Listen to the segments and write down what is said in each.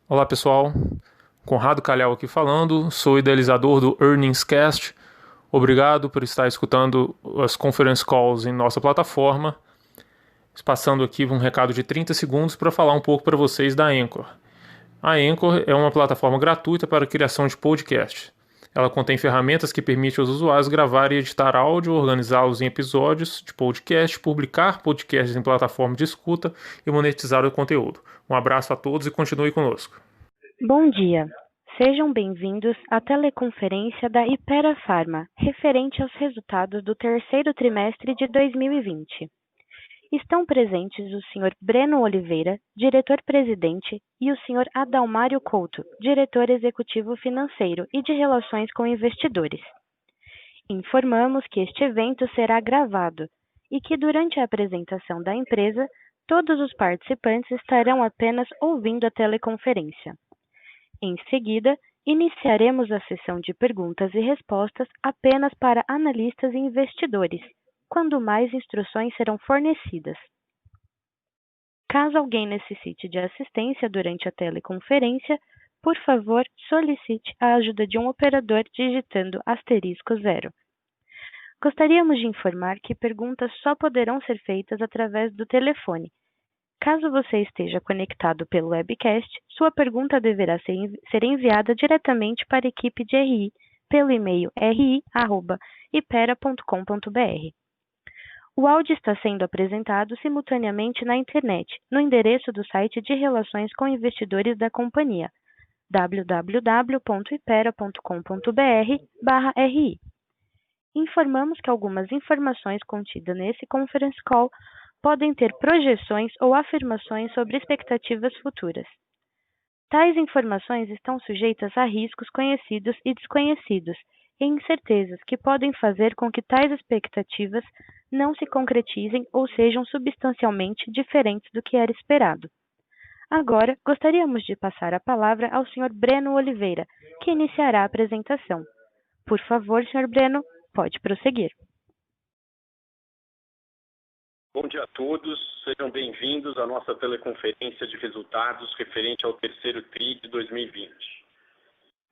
Olá pessoal, Conrado Calhau aqui falando, sou idealizador do Earnings Cast. Obrigado por estar escutando as conference calls em nossa plataforma. Passando aqui um recado de 30 segundos para falar um pouco para vocês da Anchor. A Anchor é uma plataforma gratuita para a criação de podcast. Ela contém ferramentas que permitem aos usuários gravar e editar áudio, organizá-los em episódios de podcast, publicar podcasts em plataforma de escuta e monetizar o conteúdo. Um abraço a todos e continue conosco. Bom dia. Sejam bem-vindos à teleconferência da Hypera Pharma, referente aos resultados do terceiro trimestre de 2020. Estão presentes o Sr. Breno Oliveira, diretor-presidente, e o Sr. Adalmário Couto, diretor executivo financeiro e de relações com investidores. Informamos que este evento será gravado e que durante a apresentação da empresa, todos os participantes estarão apenas ouvindo a teleconferência. Em seguida, iniciaremos a sessão de perguntas e respostas apenas para analistas e investidores, quando mais instruções serão fornecidas. Caso alguém necessite de assistência durante a teleconferência, por favor, solicite a ajuda de um operador digitando *0. Gostaríamos de informar que perguntas só poderão ser feitas através do telefone. Caso você esteja conectado pelo webcast, sua pergunta deverá ser enviada diretamente para a equipe de RI pelo e-mail ri@hypera.com.br. O áudio está sendo apresentado simultaneamente na internet, no endereço do site de relações com investidores da companhia, www.hypera.com.br/ri. Informamos que algumas informações contidas nesse conference call podem ter projeções ou afirmações sobre expectativas futuras. Tais informações estão sujeitas a riscos conhecidos e desconhecidos e incertezas que podem fazer com que tais expectativas não se concretizem ou sejam substancialmente diferentes do que era esperado. Agora, gostaríamos de passar a palavra ao Sr. Breno Oliveira, que iniciará a apresentação. Por favor, Sr. Breno, pode prosseguir. Bom dia a todos, sejam bem-vindos à nossa teleconferência de resultados referente ao terceiro TRI de 2020.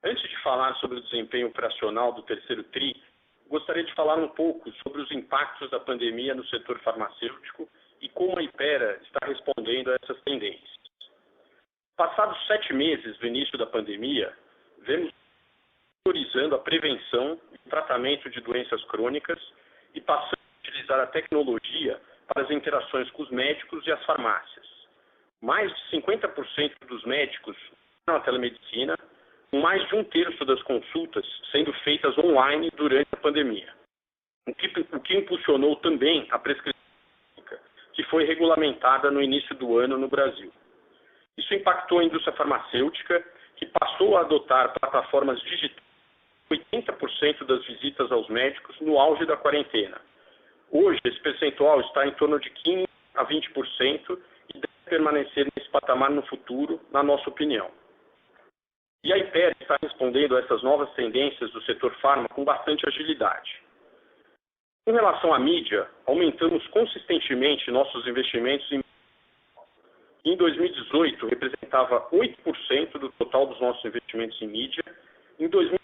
Antes de falar sobre o desempenho operacional do terceiro TRI, gostaria de falar um pouco sobre os impactos da pandemia no setor farmacêutico e como a Hypera está respondendo a essas tendências. Passados 7 meses do início da pandemia, vemos priorizando a prevenção e o tratamento de doenças crônicas e passando a utilizar a tecnologia para as interações com os médicos e as farmácias. Mais de 50% dos médicos na telemedicina, com mais de 1/3 das consultas sendo feitas online durante a pandemia. O que impulsionou também a prescrição que foi regulamentada no início do ano no Brasil. Isso impactou a indústria farmacêutica, que passou a adotar plataformas digitais 80% das visitas aos médicos no auge da quarentena. Hoje, esse percentual está em torno de 15% a 20% e deve permanecer nesse patamar no futuro, na nossa opinião. E a Hypera está respondendo a essas novas tendências do setor farma com bastante agilidade. Com relação à mídia, aumentamos consistentemente nossos investimentos em 2018, representava 8% do total dos nossos investimentos em mídia. Em 2020,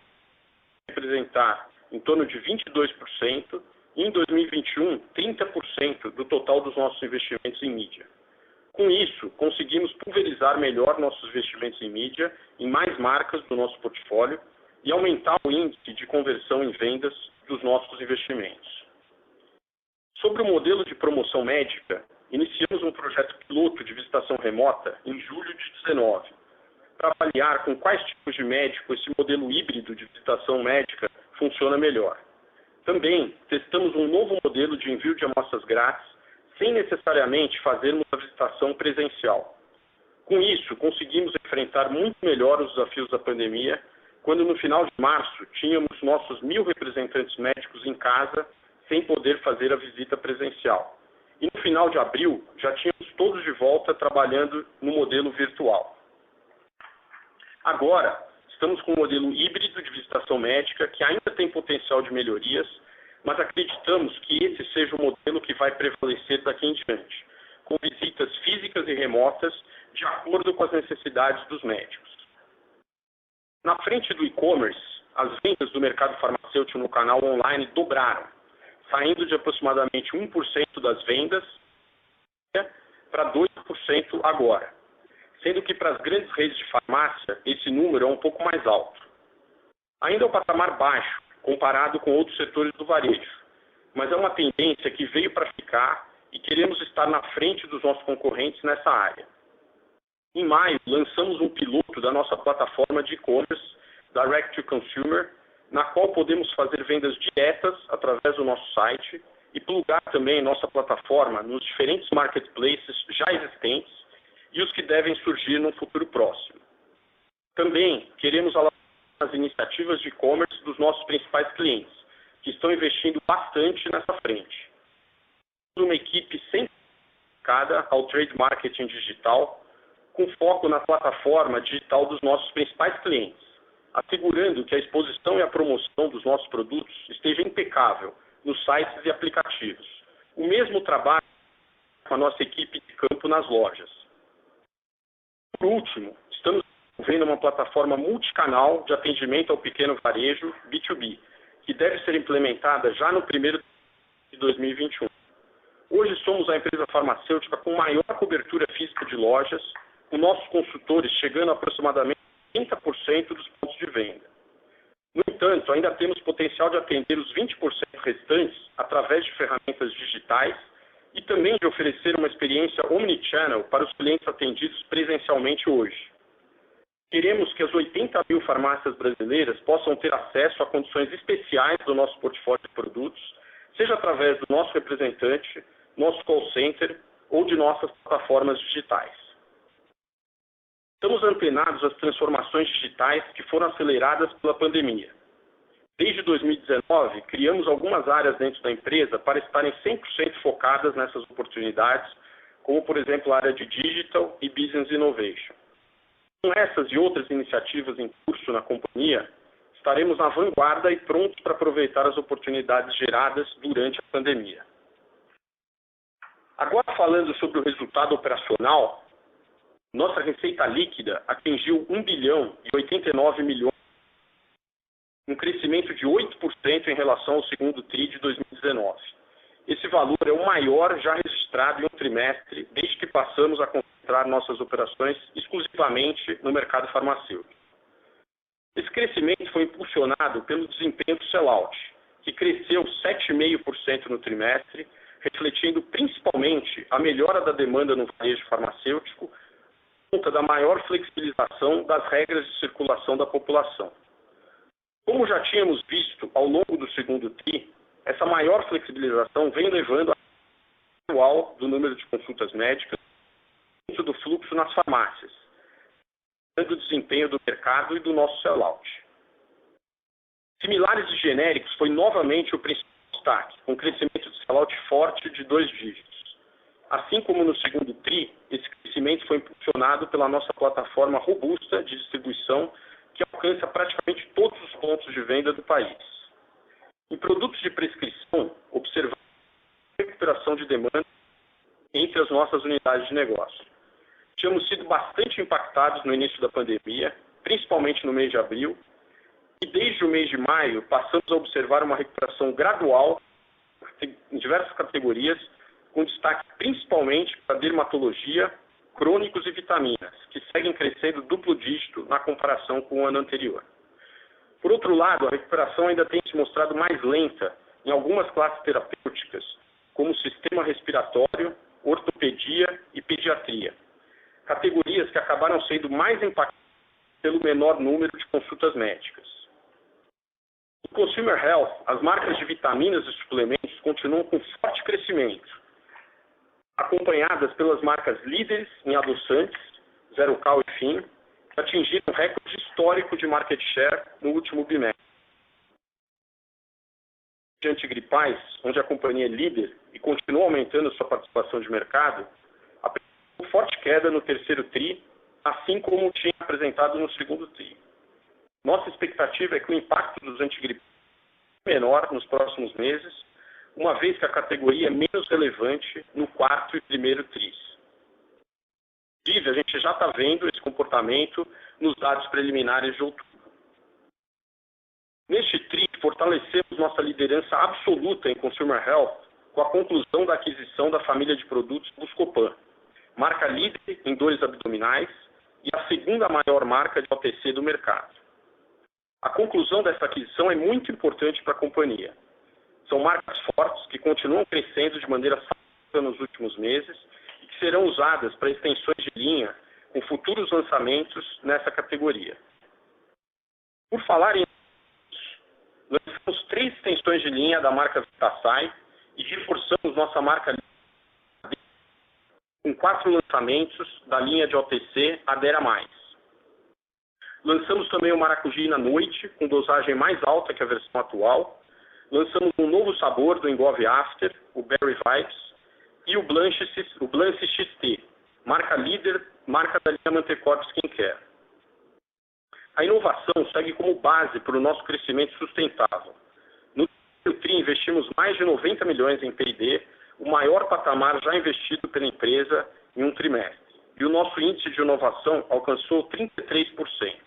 representar em torno de 22%. E em 2021, 30% do total dos nossos investimentos em mídia. Com isso, conseguimos pulverizar melhor nossos investimentos em mídia, em mais marcas do nosso portfólio e aumentar o índice de conversão em vendas dos nossos investimentos. Sobre o modelo de promoção médica, iniciamos um projeto piloto de visitação remota em julho de 2019, para avaliar com quais tipos de médico esse modelo híbrido de visitação médica funciona melhor. Também testamos um novo modelo de envio de amostras grátis, sem necessariamente fazermos a visitação presencial. Com isso, conseguimos enfrentar muito melhor os desafios da pandemia, quando no final de março tínhamos nossos 1.000 representantes médicos em casa, sem poder fazer a visita presencial. E no final de abril, já tínhamos todos de volta trabalhando no modelo virtual. Agora, estamos com um modelo híbrido de visitação médica que ainda tem potencial de melhorias, mas acreditamos que esse seja o modelo que vai prevalecer daqui em diante, com visitas físicas e remotas, de acordo com as necessidades dos médicos. Na frente do e-commerce, as vendas do mercado farmacêutico no canal online dobraram, saindo de aproximadamente 1% das vendas para 2% agora, sendo que para as grandes redes de farmácia, esse número é um pouco mais alto. Ainda é um patamar baixo, comparado com outros setores do varejo, mas é uma tendência que veio para ficar e queremos estar na frente dos nossos concorrentes nessa área. Em maio, lançamos um piloto da nossa plataforma de e-commerce, Direct to Consumer, na qual podemos fazer vendas diretas através do nosso site e plugar também nossa plataforma nos diferentes marketplaces já existentes e os que devem surgir no futuro próximo. Também queremos alavancar as iniciativas de e-commerce dos nossos principais clientes, que estão investindo bastante nessa frente. Temos uma equipe sempre dedicada ao trade marketing digital, com foco na plataforma digital dos nossos principais clientes, assegurando que a exposição e a promoção dos nossos produtos esteja impecável nos sites e aplicativos. O mesmo trabalho com a nossa equipe de campo nas lojas. Por último, estamos desenvolvendo uma plataforma multicanal de atendimento ao pequeno varejo B2B, que deve ser implementada já no primeiro de 2021. Hoje somos a empresa farmacêutica com maior cobertura física de lojas, com nossos consultores chegando a aproximadamente 30% dos pontos de venda. No entanto, ainda temos potencial de atender os 20% restantes através de ferramentas digitais e também de oferecer uma experiência omnichannel para os clientes atendidos presencialmente hoje. Queremos que as 80 mil farmácias brasileiras possam ter acesso a condições especiais do nosso portfólio de produtos, seja através do nosso representante, nosso call center ou de nossas plataformas digitais. Estamos antenados às transformações digitais que foram aceleradas pela pandemia. Desde 2019, criamos algumas áreas dentro da empresa para estarem 100% focadas nessas oportunidades, como, por exemplo, a área de Digital e Business Innovation. Com essas e outras iniciativas em curso na companhia, estaremos na vanguarda e prontos para aproveitar as oportunidades geradas durante a pandemia. Agora, falando sobre o resultado operacional, nossa receita líquida atingiu 1 bilhão e 89 milhões, um crescimento de 8% em relação ao segundo TRI de 2019. Esse valor é o maior já registrado em um trimestre, desde que passamos a concentrar nossas operações exclusivamente no mercado farmacêutico. Esse crescimento foi impulsionado pelo desempenho do sell-out, que cresceu 7,5% no trimestre, refletindo principalmente a melhora da demanda no varejo farmacêutico, conta da maior flexibilização das regras de circulação da população. Como já tínhamos visto ao longo do segundo TRI, essa maior flexibilização vem levando a atual do número de consultas médicas dentro do fluxo nas farmácias, dando o desempenho do mercado e do nosso sell-out. Similares e genéricos foi novamente o principal destaque, com crescimento de sell-out forte de 2 dígitos. Assim como no segundo TRI, esse crescimento foi impulsionado pela nossa plataforma robusta de distribuição, que alcança praticamente todos os pontos de venda do país. Em produtos de prescrição, observamos a recuperação de demanda entre as nossas unidades de negócio. Tínhamos sido bastante impactados no início da pandemia, principalmente no mês de abril, e desde o mês de maio passamos a observar uma recuperação gradual em diversas categorias, com destaque principalmente para dermatologia, crônicos e vitaminas, que seguem crescendo duplo dígito na comparação com o ano anterior. Por outro lado, a recuperação ainda tem se mostrado mais lenta em algumas classes terapêuticas, como sistema respiratório, ortopedia e pediatria, categorias que acabaram sendo mais impactadas pelo menor número de consultas médicas. No Consumer Health, as marcas de vitaminas e suplementos continuam com forte crescimento, acompanhadas pelas marcas líderes em adoçantes, Zero Cal e Fim, que atingiram um recorde histórico de market share no último bimestre. De antigripais, onde a companhia é líder e continua aumentando sua participação de mercado, apresentou forte queda no terceiro TRI, assim como tinha apresentado no segundo TRI. Nossa expectativa é que o impacto dos antigripais seja menor nos próximos meses, uma vez que a categoria é menos relevante no quarto e primeiro TRIs. Inclusive, a gente já está vendo esse comportamento nos dados preliminares de outubro. Neste TRI, fortalecemos nossa liderança absoluta em Consumer Health com a conclusão da aquisição da família de produtos Buscopan, marca líder em dores abdominais e a segunda maior marca de OTC do mercado. A conclusão dessa aquisição é muito importante para a companhia. São marcas fortes que continuam crescendo de maneira saudável nos últimos meses e que serão usadas para extensões de linha com futuros lançamentos nessa categoria. Por falar em lançamos 3 extensões de linha da marca Vitasay e reforçamos nossa marca com 4 lançamentos da linha de OTC Adera Mais. Lançamos também o Maracujina Noite, com dosagem mais alta que a versão atual. Lançamos um novo sabor do Engove After, o Berry Vibes, e o Blanche XT, marca líder, marca da linha Mantecorp Skincare. A inovação segue como base para o nosso crescimento sustentável. No TRI investimos mais de 90 milhões em P&D, o maior patamar já investido pela empresa em um trimestre. E o nosso índice de inovação alcançou 33%.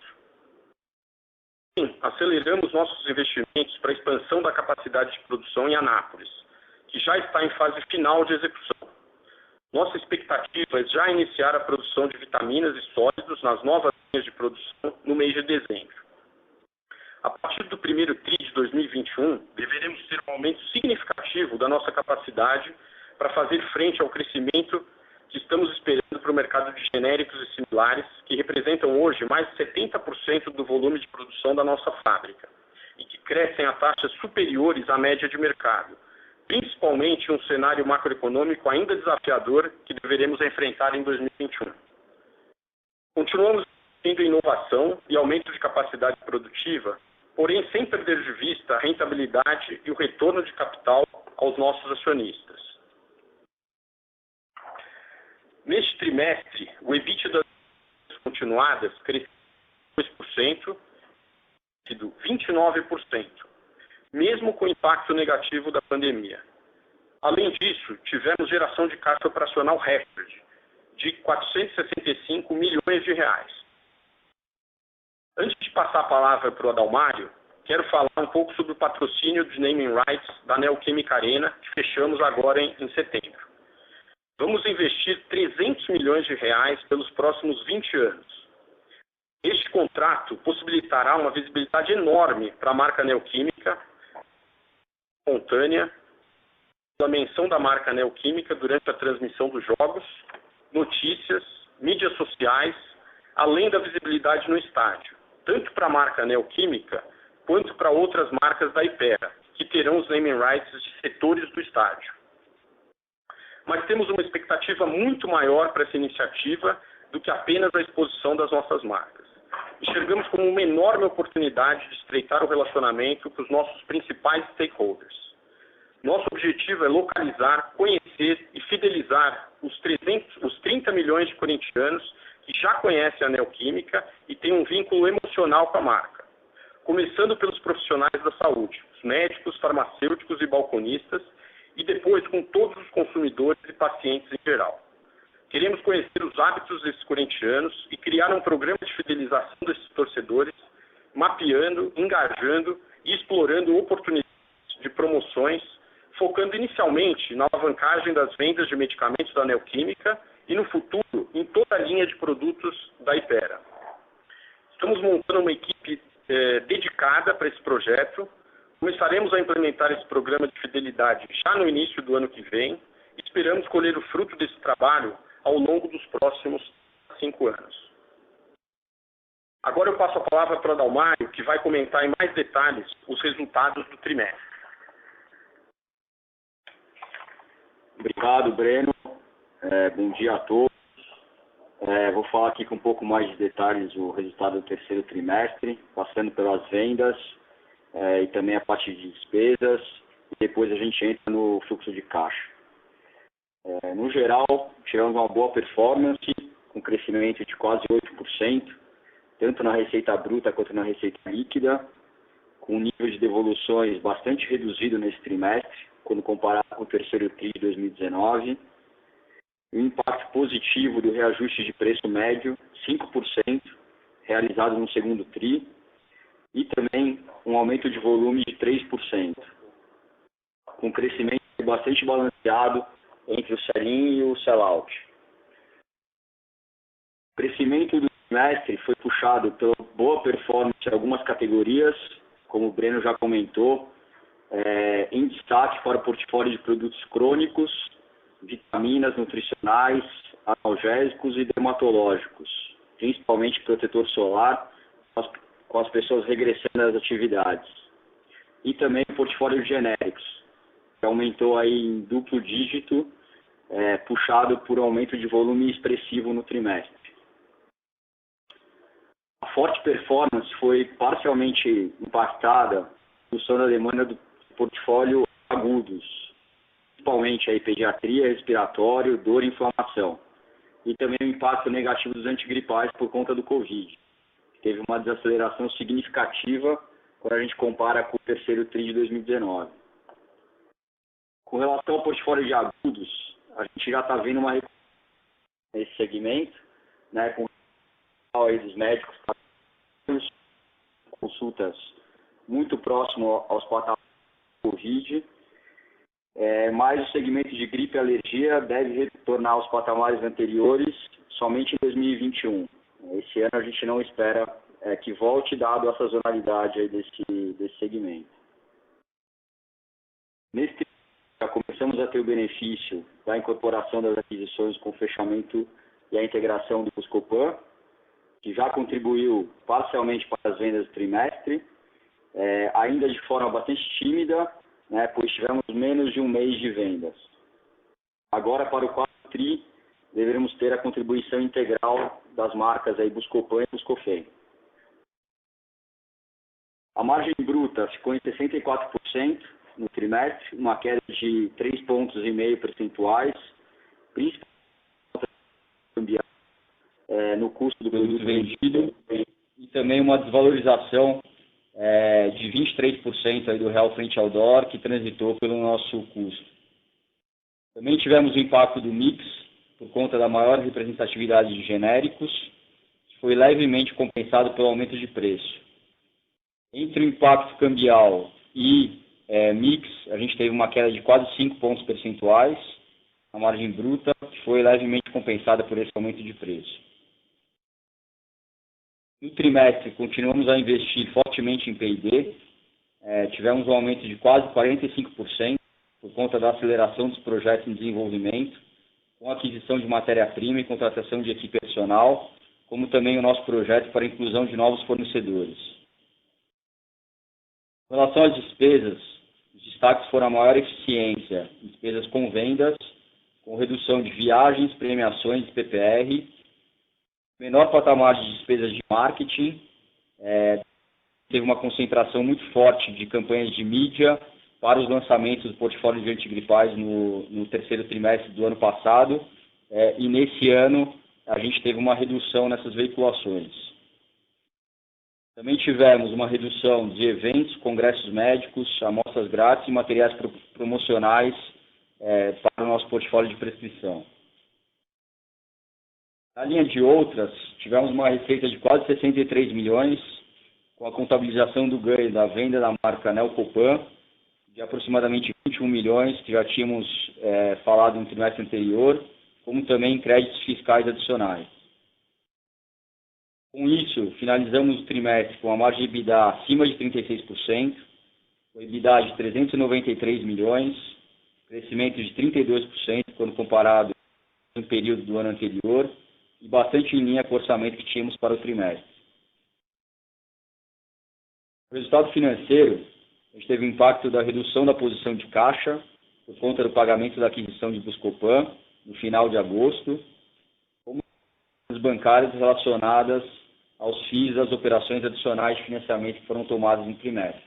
Sim, aceleramos nossos investimentos para a expansão da capacidade de produção em Anápolis, que já está em fase final de execução. Nossa expectativa é já iniciar a produção de vitaminas e sólidos nas novas linhas de produção no mês de dezembro. A partir do primeiro TRI de 2021, deveremos ter um aumento significativo da nossa capacidade para fazer frente ao crescimento que estamos esperando para o mercado de genéricos e similares, que representam hoje mais de 70% do volume de produção da nossa fábrica e que crescem a taxas superiores à média de mercado, principalmente em um cenário macroeconômico ainda desafiador que deveremos enfrentar em 2021. Continuamos tendo inovação e aumento de capacidade produtiva, porém sem perder de vista a rentabilidade e o retorno de capital aos nossos acionistas. Neste trimestre, o EBITDA das continuadas cresceu 2%, sido 29%, mesmo com o impacto negativo da pandemia. Além disso, tivemos geração de caixa operacional recorde, de 465 milhões de reais. Antes de passar a palavra para o Adalmário, quero falar um pouco sobre o patrocínio de naming rights da Neoquímica Arena, que fechamos agora em setembro. Vamos investir 300 milhões de reais pelos próximos 20 anos. Este contrato possibilitará uma visibilidade enorme para a marca Neoquímica, espontânea, a menção da marca Neoquímica durante a transmissão dos jogos, notícias, mídias sociais, além da visibilidade no estádio, tanto para a marca Neoquímica quanto para outras marcas da Hypera, que terão os naming rights de setores do estádio. Mas temos uma expectativa muito maior para essa iniciativa do que apenas a exposição das nossas marcas. Enxergamos como uma enorme oportunidade de estreitar o relacionamento com os nossos principais stakeholders. Nosso objetivo é localizar, conhecer e fidelizar os 30 milhões de corintianos que já conhecem a Neoquímica e têm um vínculo emocional com a marca. Começando pelos profissionais da saúde, os médicos, farmacêuticos e balconistas, e depois com todos os consumidores e pacientes em geral. Queremos conhecer os hábitos desses corintianos e criar um programa de fidelização desses torcedores, mapeando, engajando e explorando oportunidades de promoções, focando inicialmente na alavancagem das vendas de medicamentos da Neoquímica e no futuro em toda a linha de produtos da Hypera. Estamos montando uma equipe dedicada para esse projeto. Começaremos a implementar esse programa de fidelidade já no início do ano que vem e esperamos colher o fruto desse trabalho ao longo dos próximos 5 anos. Agora eu passo a palavra para o Adalmário, que vai comentar em mais detalhes os resultados do trimestre. Obrigado, Breno. Bom dia a todos. Vou falar aqui com um pouco mais de detalhes o resultado do terceiro trimestre, passando pelas vendas e também a parte de despesas, e depois a gente entra no fluxo de caixa. No geral, tivemos uma boa performance, com crescimento de quase 8%, tanto na receita bruta quanto na receita líquida, com um nível de devoluções bastante reduzido nesse trimestre, quando comparado com o terceiro TRI de 2019. um impacto positivo do reajuste de preço médio, 5%, realizado no segundo TRI, e também um aumento de volume de 3%, com crescimento bastante balanceado entre o sell-in e o sell-out. O crescimento do trimestre foi puxado pela boa performance em algumas categorias, como o Breno já comentou, em destaque para o portfólio de produtos crônicos, vitaminas nutricionais, analgésicos e dermatológicos, principalmente protetor solar, com as pessoas regressando às atividades. E também o portfólio de genéricos, que aumentou aí em duplo dígito, puxado por um aumento de volume expressivo no trimestre. A forte performance foi parcialmente impactada em função da demanda do portfólio agudos, principalmente aí pediatria, respiratório, dor e inflamação. E também o impacto negativo dos antigripais por conta do Covid. Teve uma desaceleração significativa quando a gente compara com o terceiro TRI de 2019. Com relação ao portfólio de agudos, a gente já está vendo uma recuperação nesse segmento, né, com aí dos médicos, consultas muito próximo aos patamares do Covid, mas o segmento de gripe e alergia deve retornar aos patamares anteriores somente em 2021. Esse ano a gente não espera que volte, dado a sazonalidade aí desse segmento. Nesse já começamos a ter o benefício da incorporação das aquisições com o fechamento e a integração do Buscopan, que já contribuiu parcialmente para as vendas do trimestre, ainda de forma bastante tímida, né, pois tivemos menos de um mês de vendas. Agora, para o quarto TRI, deveremos ter a contribuição integral das marcas aí Buscopan e Buscofem. A margem bruta ficou em 64% no trimestre, uma queda de 3,5 pontos percentuais, principalmente no custo do produto vendido e também uma desvalorização de 23% aí do real frente ao dólar, que transitou pelo nosso custo. Também tivemos o impacto do mix, por conta da maior representatividade de genéricos, que foi levemente compensado pelo aumento de preço. Entre o impacto cambial e mix, a gente teve uma queda de quase 5 pontos percentuais, a margem bruta, que foi levemente compensada por esse aumento de preço. No trimestre, continuamos a investir fortemente em P&D, tivemos um aumento de quase 45% por conta da aceleração dos projetos em desenvolvimento, com a aquisição de matéria-prima e contratação de equipe adicional, como também o nosso projeto para a inclusão de novos fornecedores. Em relação às despesas, os destaques foram a maior eficiência em despesas com vendas, com redução de viagens, premiações e PPR, menor patamar de despesas de marketing, teve uma concentração muito forte de campanhas de mídia para os lançamentos do portfólio de antigripais no terceiro trimestre do ano passado, e nesse ano a gente teve uma redução nessas veiculações. Também tivemos uma redução de eventos, congressos médicos, amostras grátis e materiais promocionais para o nosso portfólio de prescrição. Na linha de outras, tivemos uma receita de quase 63 milhões, com a contabilização do ganho da venda da marca Neocopan, de aproximadamente 21 milhões, que já tínhamos falado no trimestre anterior, como também créditos fiscais adicionais. Com isso, finalizamos o trimestre com a margem de EBITDA acima de 36%, com EBITDA de 393 milhões, crescimento de 32% quando comparado com o período do ano anterior, e bastante em linha com o orçamento que tínhamos para o trimestre. O resultado financeiro, a gente teve o impacto da redução da posição de caixa, por conta do pagamento da aquisição de Buscopan, no final de agosto, como as bancárias relacionadas aos FIIs das operações adicionais de financiamento que foram tomadas no trimestre.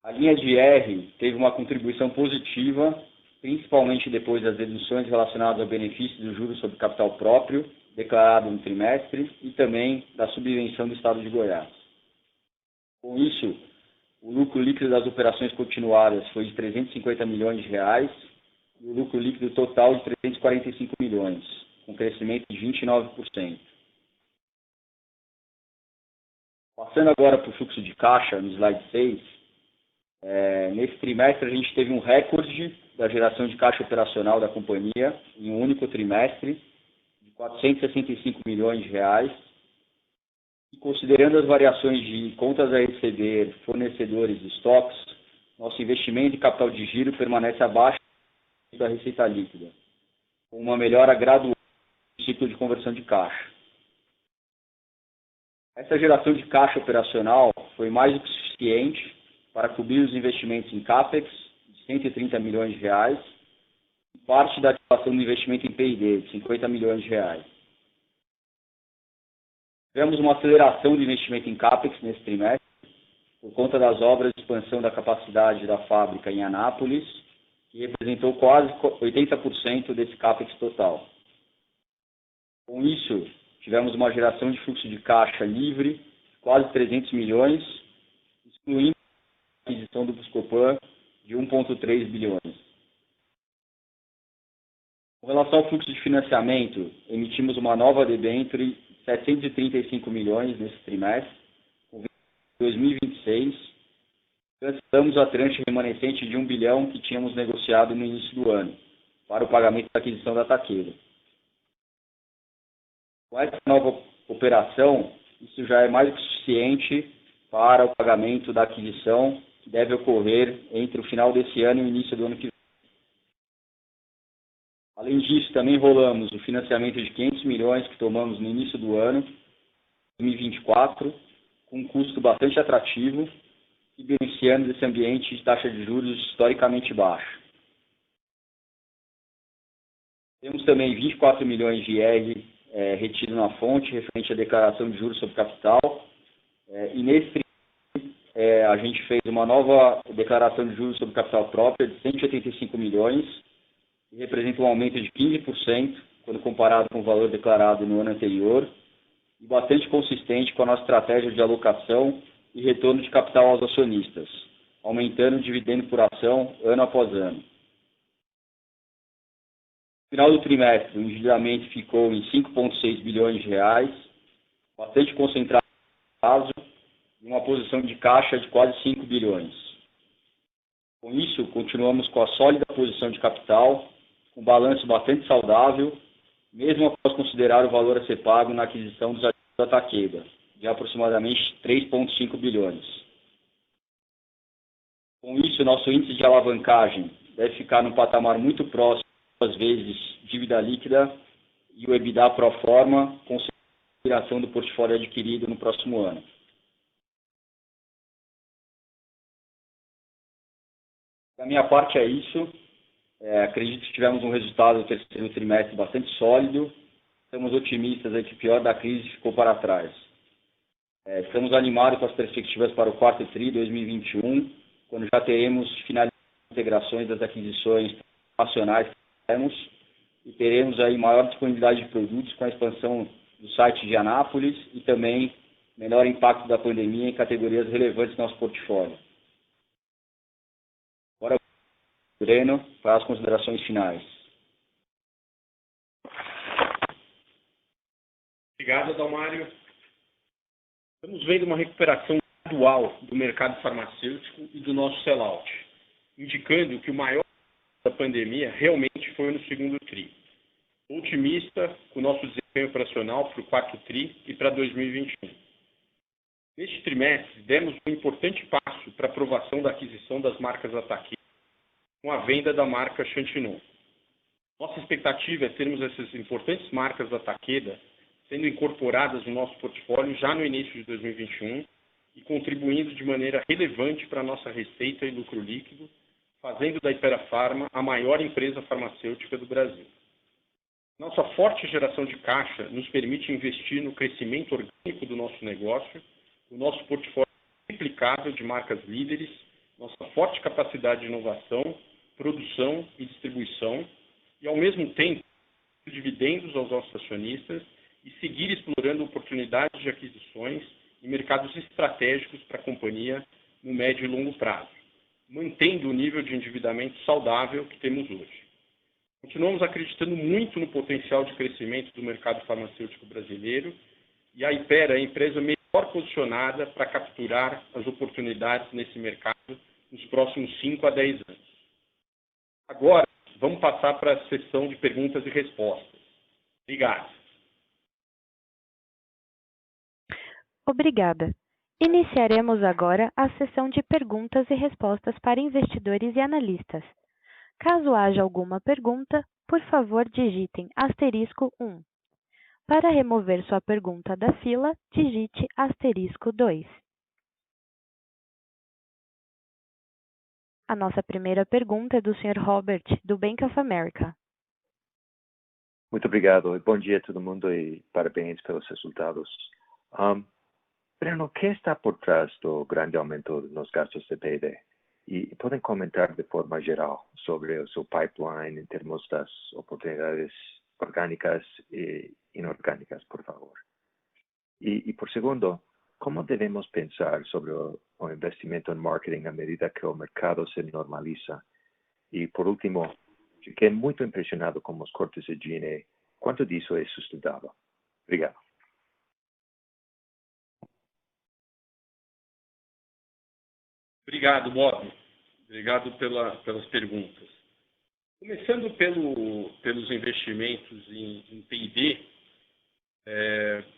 A linha de R teve uma contribuição positiva, principalmente depois das deduções relacionadas ao benefício do juros sobre capital próprio, declarado no trimestre, e também da subvenção do Estado de Goiás. Com isso, o lucro líquido das operações continuadas foi de 350 milhões de reais, e o lucro líquido total de 345 milhões, com crescimento de 29%. Passando agora para o fluxo de caixa, no slide 6, nesse trimestre a gente teve um recorde da geração de caixa operacional da companhia em um único trimestre, de 465 milhões de reais. E considerando as variações de contas a receber, fornecedores e estoques, nosso investimento em capital de giro permanece abaixo da receita líquida, com uma melhora gradual do ciclo de conversão de caixa. Essa geração de caixa operacional foi mais do que suficiente para cobrir os investimentos em CAPEX de 130 milhões de reais e parte da ativação do investimento em P&D de 50 milhões de reais. Tivemos uma aceleração do investimento em CAPEX nesse trimestre, por conta das obras de expansão da capacidade da fábrica em Anápolis, que representou quase 80% desse CAPEX total. Com isso, tivemos uma geração de fluxo de caixa livre de quase 300 milhões, excluindo a aquisição do Buscopan de 1,3 bilhões. Com relação ao fluxo de financiamento, emitimos uma nova debênture de 735 milhões nesse trimestre, com 2026, cancelamos a tranche remanescente de 1 bilhão que tínhamos negociado no início do ano, para o pagamento da aquisição da Takeda. Com essa nova operação, isso já é mais do que suficiente para o pagamento da aquisição, que deve ocorrer entre o final desse ano e o início do ano que vem. Além disso, também rolamos o financiamento de 500 milhões que tomamos no início do ano, 2024, com um custo bastante atrativo e beneficiando desse ambiente de taxa de juros historicamente baixo. Temos também 24 milhões de IR retido na fonte, referente à declaração de juros sobre capital. E nesse trimestre, a gente fez uma nova declaração de juros sobre capital própria de 185 milhões, que representa um aumento de 15% quando comparado com o valor declarado no ano anterior, e bastante consistente com a nossa estratégia de alocação e retorno de capital aos acionistas, aumentando o dividendo por ação ano após ano. No final do trimestre, o endividamento ficou em 5,6 bilhões de reais, bastante concentrado no prazo, e uma posição de caixa de quase 5 bilhões. Com isso, continuamos com a sólida posição de capital, com um balanço bastante saudável, mesmo após considerar o valor a ser pago na aquisição dos ativos da Takeda, de aproximadamente 3,5 bilhões. Com isso, nosso índice de alavancagem deve ficar num patamar muito próximo, às vezes, dívida líquida e o EBITDA pro forma, com consideração do portfólio adquirido no próximo ano. Da minha parte é isso. Acredito que tivemos um resultado do terceiro trimestre bastante sólido. Estamos otimistas que o pior da crise ficou para trás. Estamos animados com as perspectivas para o quarto TRI 2021, quando já teremos finalizado as integrações das aquisições nacionais que temos e teremos aí maior disponibilidade de produtos com a expansão do site de Anápolis e também menor impacto da pandemia em categorias relevantes do nosso portfólio. Agora, Breno, para as considerações finais. Obrigado, Adalmário. Estamos vendo uma recuperação gradual do mercado farmacêutico e do nosso sell-out, indicando que o maior da pandemia realmente foi no segundo TRI. Otimista com o nosso desempenho operacional para o quarto TRI e para 2021. Neste trimestre, demos um importante passo para a aprovação da aquisição das marcas Takeda com a venda da marca Xantinon. Nossa expectativa é termos essas importantes marcas da Takeda sendo incorporadas no nosso portfólio já no início de 2021 e contribuindo de maneira relevante para a nossa receita e lucro líquido, fazendo da Hypera Pharma a maior empresa farmacêutica do Brasil. Nossa forte geração de caixa nos permite investir no crescimento orgânico do nosso negócio, o nosso portfólio triplicável de marcas líderes, nossa forte capacidade de inovação, produção e distribuição, e ao mesmo tempo dividendos aos nossos acionistas e seguir explorando oportunidades de aquisições em mercados estratégicos para a companhia no médio e longo prazo, mantendo o nível de endividamento saudável que temos hoje. Continuamos acreditando muito no potencial de crescimento do mercado farmacêutico brasileiro e a Hypera é a empresa melhor posicionada para capturar as oportunidades nesse mercado nos próximos 5 a 10 anos. Agora, vamos passar para a sessão de perguntas e respostas. Obrigado. Obrigada. Iniciaremos agora a sessão de perguntas e respostas para investidores e analistas. Caso haja alguma pergunta, por favor digitem *1. Para remover sua pergunta da fila, digite *2. A nossa primeira pergunta é do Sr. Robert, do Bank of America. Muito obrigado. Bom dia a todo mundo e parabéns pelos resultados. Breno, o que está por trás do grande aumento nos gastos de P&D? E podem comentar de forma geral sobre o seu pipeline em termos das oportunidades orgânicas e inorgânicas, por favor. E por segundo, como devemos pensar sobre o investimento em marketing à medida que o mercado se normaliza? E por último, fiquei muito impressionado com os cortes de G&A. Quanto disso é sustentável? Obrigado. Obrigado, Bob. Obrigado pelas perguntas. Começando pelos investimentos em P&D,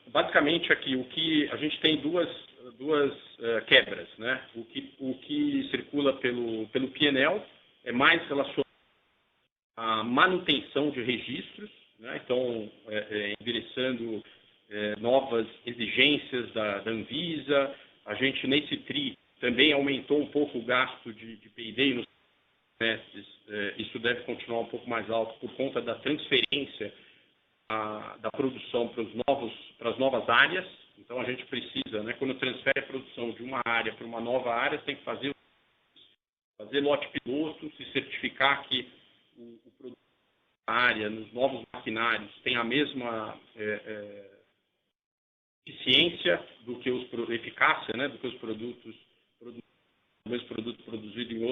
basicamente aqui o que a gente tem duas quebras, né? O que circula pelo P&L é mais relacionado à manutenção de registros, né? Então endereçando novas exigências da Anvisa. A gente nesse TRI também aumentou um pouco o gasto de P&D nos trimestres. Isso deve continuar um pouco mais alto por conta da transferência da produção para as novas áreas. Então, a gente precisa, né, quando transfere a produção de uma área para uma nova área, você tem que fazer lote piloto, se certificar que o produto da área, nos novos maquinários, tem a mesma eficiência do que eficácia, né, do que os produtos produzido em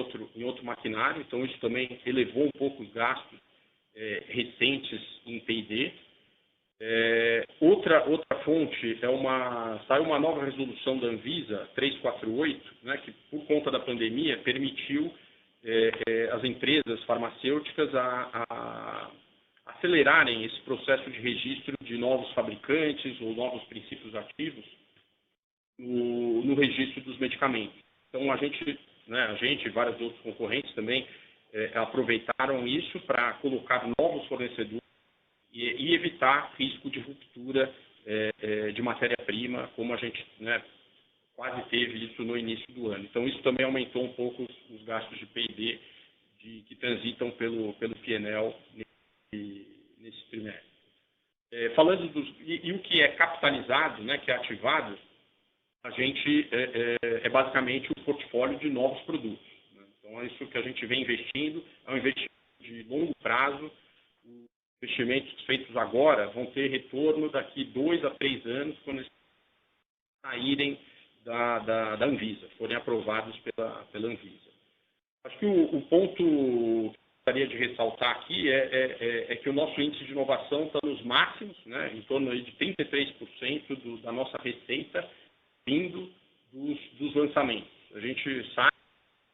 outro maquinário. Então, isso também elevou um pouco os gastos recentes em P&D. Outra fonte saiu uma nova resolução da Anvisa 348, né, que por conta da pandemia permitiu as empresas farmacêuticas a acelerarem esse processo de registro de novos fabricantes ou novos princípios ativos no registro dos medicamentos. Então, a gente e vários outros concorrentes também aproveitaram isso para colocar novos fornecedores e evitar risco de ruptura de matéria-prima, como a gente, né, quase teve isso no início do ano. Então, isso também aumentou um pouco os gastos de P&D que transitam pelo P&L nesse trimestre. Falando e o que é capitalizado, né, que é ativado, a gente é basicamente o portfólio de novos produtos, né? Então, é isso que a gente vem investindo, é um investimento de longo prazo. Os investimentos feitos agora vão ter retorno daqui 2 a 3 anos, quando eles saírem da Anvisa, forem aprovados pela Anvisa. Acho que o ponto que eu gostaria de ressaltar aqui é que o nosso índice de inovação está nos máximos, né, em torno aí de 33% da nossa receita vindo dos lançamentos. A gente sabe,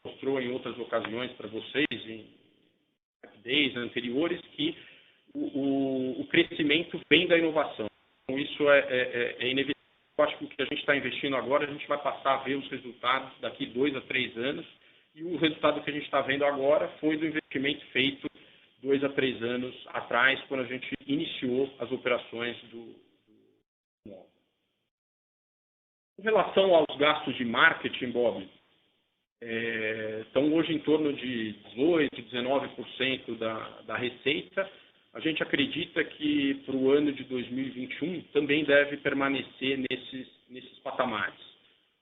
mostrou em outras ocasiões para vocês, em days anteriores, que o crescimento vem da inovação. Então, isso é inevitável. Eu acho que o que a gente está investindo agora, a gente vai passar a ver os resultados daqui 2 a 3 anos, e o resultado que a gente está vendo agora foi do investimento feito 2 a 3 anos atrás, quando a gente iniciou as operações do novo. Em relação aos gastos de marketing, Bob, estão hoje em torno de 18%, 19% da receita. A gente acredita que para o ano de 2021 também deve permanecer nesses patamares.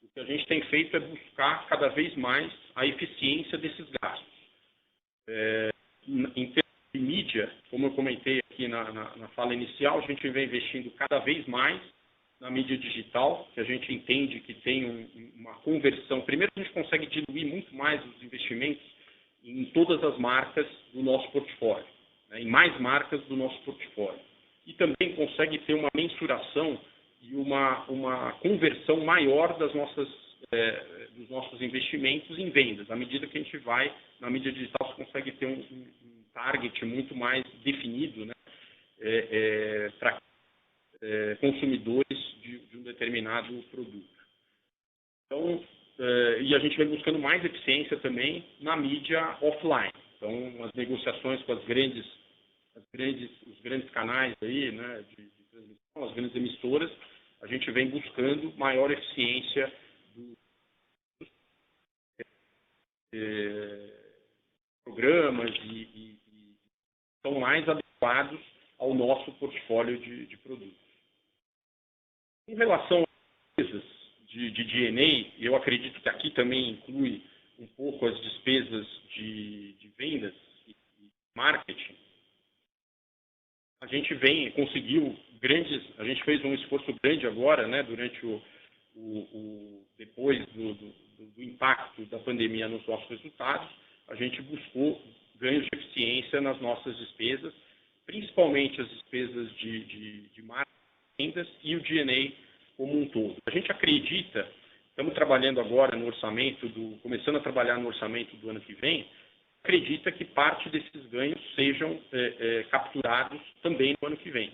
O que a gente tem feito é buscar cada vez mais a eficiência desses gastos. Em termos de mídia, como eu comentei aqui na fala inicial, a gente vem investindo cada vez mais na mídia digital, que a gente entende que tem uma conversão. Primeiro, a gente consegue diluir muito mais os investimentos em todas as marcas do nosso portfólio. né, em mais marcas do nosso portfólio. E também consegue ter uma mensuração e uma conversão maior dos nossos investimentos em vendas. À medida que a gente vai, na mídia digital, você consegue ter um target muito mais definido, né, para consumidores de um determinado produto. Então, e a gente vem buscando mais eficiência também na mídia offline. Então, as negociações com os grandes canais aí, né, de transmissão, as grandes emissoras, a gente vem buscando maior eficiência dos programas e são mais adequados ao nosso portfólio de produtos. Em relação às despesas de D&A, eu acredito que aqui também inclui um pouco as despesas de vendas e marketing. A gente a gente fez um esforço grande agora, né, durante depois do impacto da pandemia nos nossos resultados, a gente buscou ganhos de eficiência nas nossas despesas, principalmente as despesas de marketing, vendas e o D&A como um todo. A gente acredita, estamos trabalhando agora no orçamento, começando a trabalhar no orçamento do ano que vem, acredita que parte desses ganhos sejam capturados também no ano que vem.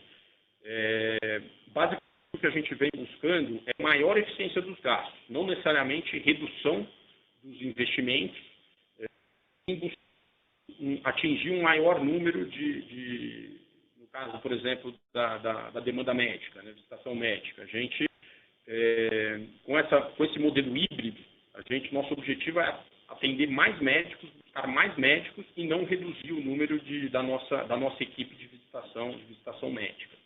Basicamente, o que a gente vem buscando é maior eficiência dos gastos, não necessariamente redução dos investimentos, atingir um maior número no caso, por exemplo, da demanda médica, né, visitação médica. A gente, com esse modelo híbrido, nosso objetivo é atender mais médicos, buscar mais médicos e não reduzir o número da nossa equipe de visitação médica.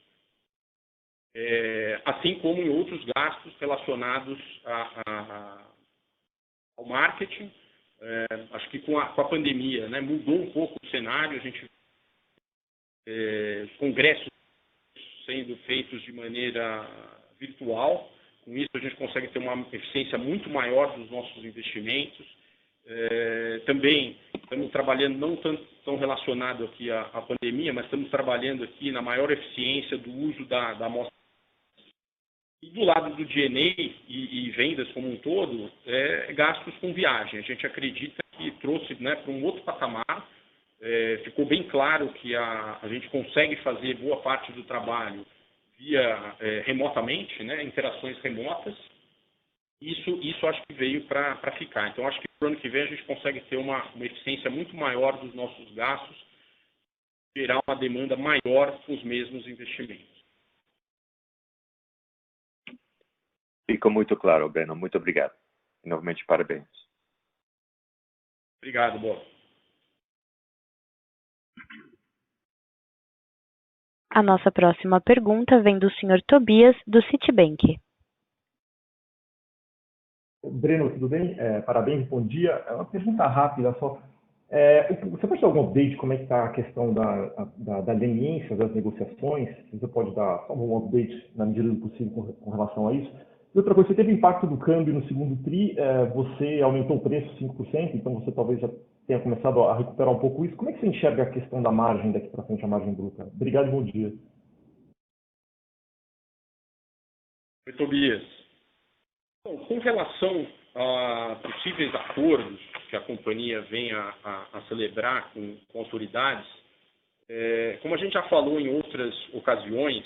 Assim como em outros gastos relacionados ao marketing. Acho que com a pandemia, né, mudou um pouco o cenário, a gente os congressos sendo feitos de maneira virtual. Com isso, a gente consegue ter uma eficiência muito maior dos nossos investimentos. Também estamos trabalhando, não tão relacionado aqui à pandemia, mas estamos trabalhando aqui na maior eficiência do uso da amostra. E do lado do D&A e vendas como um todo, gastos com viagem. A gente acredita que trouxe, né, para um outro patamar. Ficou bem claro que a gente consegue fazer boa parte do trabalho remotamente, né, interações remotas. Isso acho que veio para ficar. Então, acho que no ano que vem a gente consegue ter uma eficiência muito maior dos nossos gastos, gerar uma demanda maior com os mesmos investimentos. Ficou muito claro, Breno. Muito obrigado. E, novamente, parabéns. Obrigado, Bob. A nossa próxima pergunta vem do Sr. Tobias, do Citibank. Breno, tudo bem? Parabéns, bom dia. É uma pergunta rápida só. Você pode dar algum update como é que está a questão da leniência das negociações? Você pode dar algum update na medida do possível com relação a isso? E outra coisa, você teve impacto do câmbio no segundo TRI, você aumentou o preço 5%, então você talvez já tenha começado a recuperar um pouco isso. Como é que você enxerga a questão da margem daqui para frente, a margem bruta? Obrigado e bom dia. Oi, Tobias. Bom, com relação a possíveis acordos que a companhia venha a celebrar com autoridades, como a gente já falou em outras ocasiões,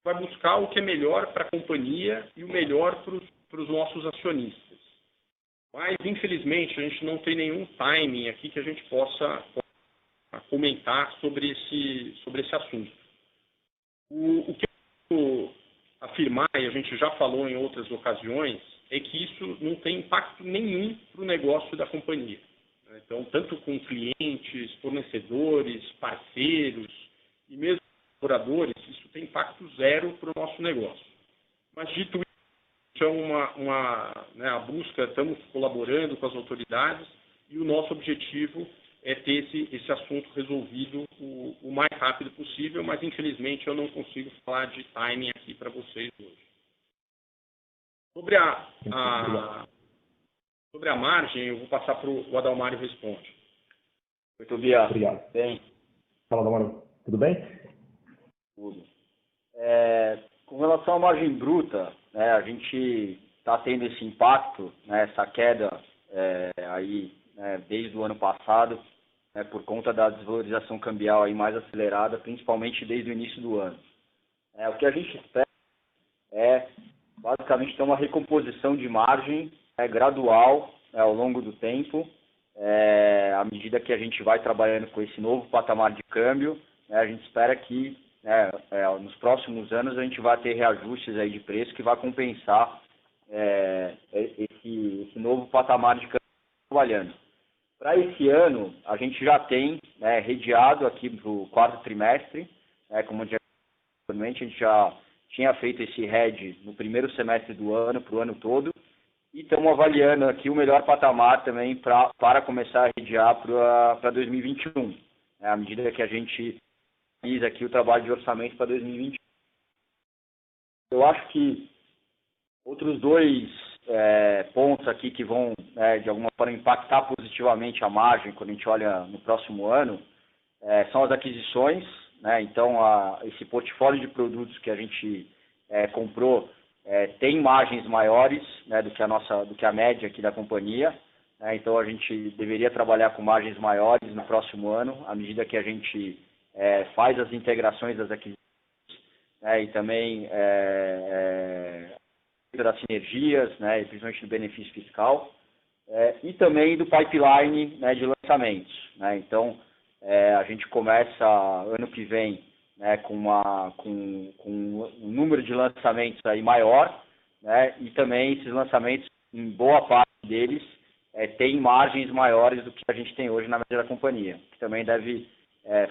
vai buscar o que é melhor para a companhia e o melhor para os nossos acionistas. Mas, infelizmente, a gente não tem nenhum timing aqui que a gente possa comentar sobre esse assunto. O que eu posso afirmar, e a gente já falou em outras ocasiões, é que isso não tem impacto nenhum para o negócio da companhia. Então, tanto com clientes, fornecedores, parceiros e mesmo colaboradores, isso tem impacto zero para o nosso negócio. Mas, dito isso, é a busca, estamos colaborando com as autoridades e o nosso objetivo é ter esse assunto resolvido o mais rápido possível, mas, infelizmente, eu não consigo falar de timing aqui para vocês hoje. Sobre a margem, eu vou passar para o Adalmário responde. Oi, Tobias. Obrigado. Bem, Fala, Damaro. Tudo bem? Tudo. Com relação à margem bruta, né, a gente está tendo esse impacto, né, essa queda aí, né, desde o ano passado, né, por conta da desvalorização cambial aí mais acelerada, principalmente desde o início do ano. O que a gente espera é basicamente ter uma recomposição de margem gradual ao longo do tempo, à medida que a gente vai trabalhando com esse novo patamar de câmbio, né, a gente espera que nos próximos anos a gente vai ter reajustes aí de preço que vai compensar esse novo patamar de câmbio trabalhando. Para esse ano, a gente já tem redeado aqui para o quarto trimestre, como a gente já tinha feito esse hedge no primeiro semestre do ano, para o ano todo, e estamos avaliando aqui o melhor patamar também para começar a redear para 2021, à medida que a gente fiz aqui o trabalho de orçamento para 2021. Eu acho que outros dois pontos aqui que vão, de alguma forma, impactar positivamente a margem quando a gente olha no próximo ano, são as aquisições, né? Então, esse portfólio de produtos que a gente comprou tem margens maiores, né, do que a média aqui da companhia, né? Então, a gente deveria trabalhar com margens maiores no próximo ano, à medida que a gente faz as integrações das aquisições, e também das sinergias, né, principalmente do benefício fiscal, e também do pipeline, né, de lançamentos, né? Então, a gente começa ano que vem, né, com um número de lançamentos aí maior, né, e também esses lançamentos, em boa parte deles, têm margens maiores do que a gente tem hoje na média da companhia, que também deve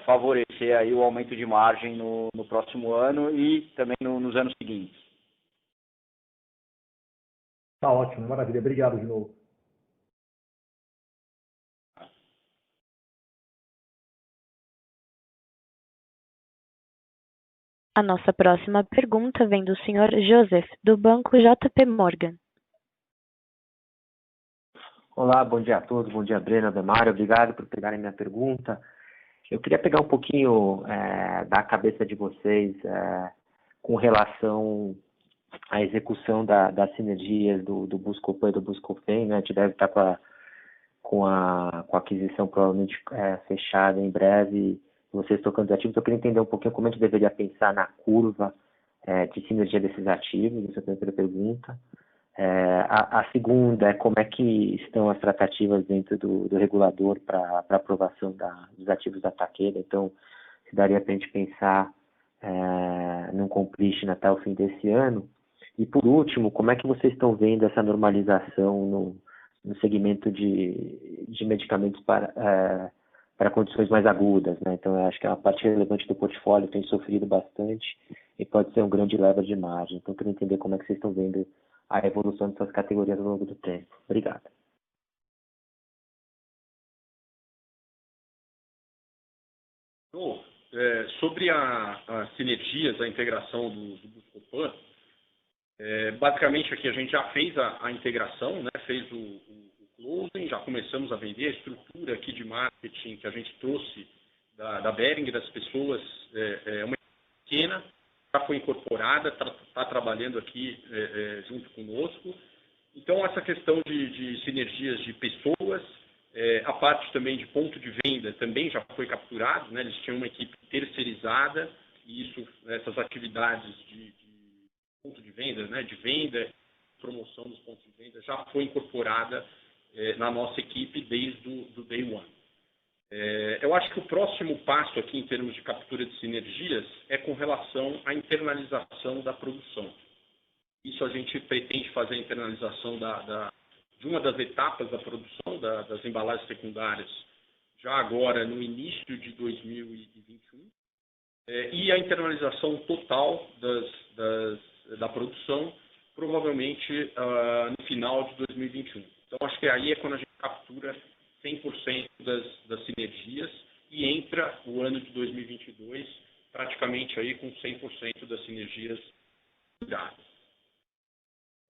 favorecer aí o aumento de margem no próximo ano e também nos anos seguintes. Tá ótimo, maravilha. Obrigado de novo. A nossa próxima pergunta vem do Sr. Joseph, do Banco JP Morgan. Olá, bom dia a todos, bom dia, Breno, Demário, obrigado por pegarem minha pergunta. Eu queria pegar um pouquinho da cabeça de vocês com relação à execução das sinergias do Buscopan e do Buscofem, né? A gente deve estar com a aquisição provavelmente fechada em breve, vocês tocando os ativos. Eu queria entender um pouquinho como a gente deveria pensar na curva de sinergia desses ativos, essa é a primeira pergunta. A segunda é como é que estão as tratativas dentro do regulador para aprovação dos ativos da Takeda. Então, se daria para a gente pensar num completion até o fim desse ano. E, por último, como é que vocês estão vendo essa normalização no segmento de medicamentos para condições mais agudas, né? Então, eu acho que é uma parte relevante do portfólio, tem sofrido bastante e pode ser um grande lever de margem. Então, eu queria entender como é que vocês estão vendo a evolução dessas categorias ao longo do tempo. Obrigado. Sobre as sinergias, a integração do Buscopan, basicamente aqui a gente já fez a integração, né? Fez o closing, já começamos a vender a estrutura aqui de marketing que a gente trouxe da Behring, das pessoas, uma pequena, já foi incorporada, está trabalhando aqui junto conosco. Então, essa questão de sinergias de pessoas, a parte também de ponto de venda também já foi capturado, né? Eles tinham uma equipe terceirizada e essas atividades de ponto de venda, né? De venda, promoção dos pontos de venda, já foi incorporada na nossa equipe desde o day one. Eu acho que o próximo passo aqui em termos de captura de sinergias é com relação à internalização da produção. Isso a gente pretende fazer a internalização de uma das etapas da produção das embalagens secundárias já agora no início de 2021 e a internalização total da produção provavelmente no final de 2021. Então acho que aí é quando a gente captura 100% das sinergias e entra o ano de 2022 praticamente aí com 100% das sinergias ligadas.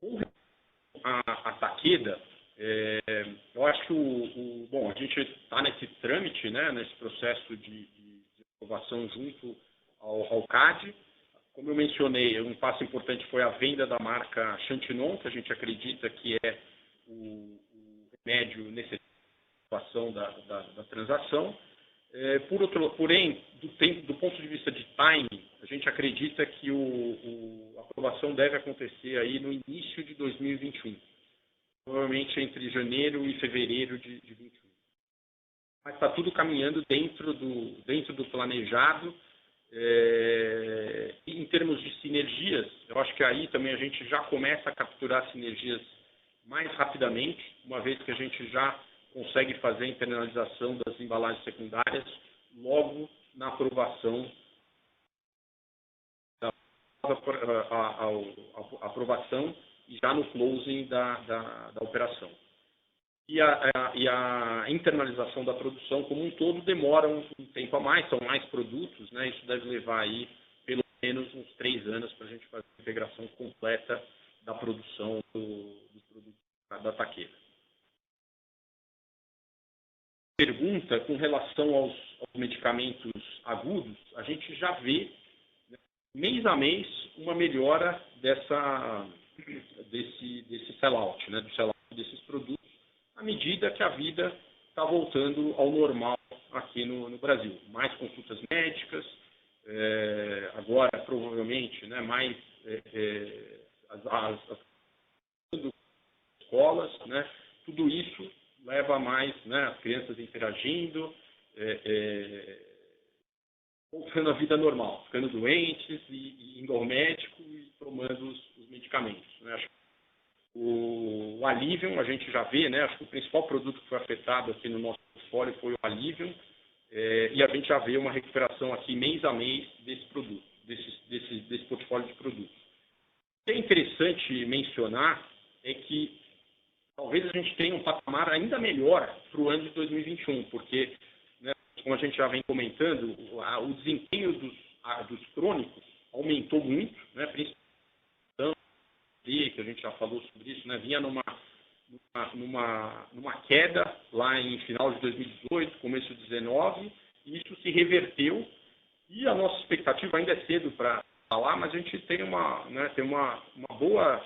Com a Takeda, eu acho que bom, a gente está nesse trâmite, né, nesse processo de aprovação junto ao CAD. Como eu mencionei, um passo importante foi a venda da marca Chantinon, que a gente acredita que é o remédio necessário para a aprovação da transação. Porém, do ponto de vista de timing, a gente acredita que a aprovação deve acontecer aí no início de 2021, provavelmente entre janeiro e fevereiro de 2021. Mas está tudo caminhando dentro do planejado. Em termos de sinergias, eu acho que aí também a gente já começa a capturar sinergias mais rapidamente, uma vez que a gente já consegue fazer a internalização das embalagens secundárias logo na aprovação e já no closing da operação. E a internalização da produção como um todo demora um tempo a mais, são mais produtos, né? Isso deve levar aí pelo menos uns 3 anos para a gente fazer a integração completa da produção dos produtos da Takeda. Pergunta com relação aos medicamentos agudos, a gente já vê, né, mês a mês uma melhora desse sell-out, né, do sell-out desses produtos, à medida que a vida está voltando ao normal aqui no Brasil. Mais consultas médicas, agora provavelmente, né, mais as escolas, né, tudo isso leva mais, né, as crianças interagindo, voltando à vida normal, ficando doentes e indo ao médico e tomando os medicamentos, né. Acho que o Alivium, a gente já vê, né, acho que o principal produto que foi afetado aqui no nosso portfólio foi o Alivium, e a gente já vê uma recuperação aqui mês a mês desse produto, desse portfólio de produtos. O que é interessante mencionar é que talvez a gente tenha um patamar ainda melhor para o ano de 2021, porque, né, como a gente já vem comentando, o desempenho dos crônicos aumentou muito, né, principalmente que a gente já falou sobre isso, né, vinha numa queda lá em final de 2018, começo de 2019, e isso se reverteu, e a nossa expectativa ainda é cedo para falar, mas a gente tem uma boa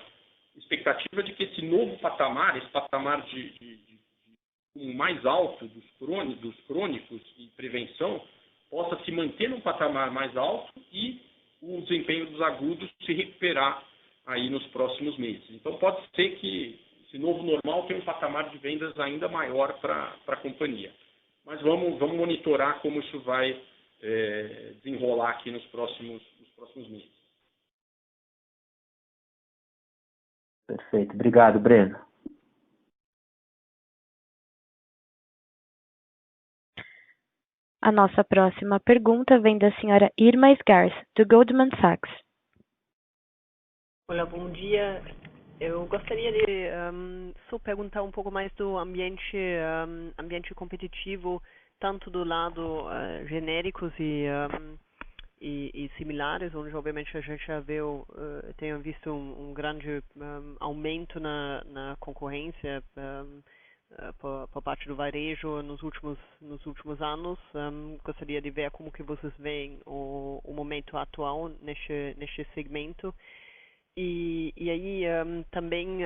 expectativa de que esse novo patamar, esse patamar de mais alto dos crônicos e prevenção, possa se manter num patamar mais alto e o desempenho dos agudos se recuperar aí nos próximos meses. Então pode ser que esse novo normal tenha um patamar de vendas ainda maior para a companhia. Mas vamos monitorar como isso vai desenrolar aqui nos próximos meses. Perfeito. Obrigado, Breno. A nossa próxima pergunta vem da senhora Irma Sgars, do Goldman Sachs. Olá, bom dia. Eu gostaria de só perguntar um pouco mais do ambiente competitivo, tanto do lado genéricos e similares, onde obviamente a gente já tem visto um grande aumento na concorrência por parte do varejo nos últimos anos. Gostaria de ver como que vocês veem o momento atual neste segmento. E aí também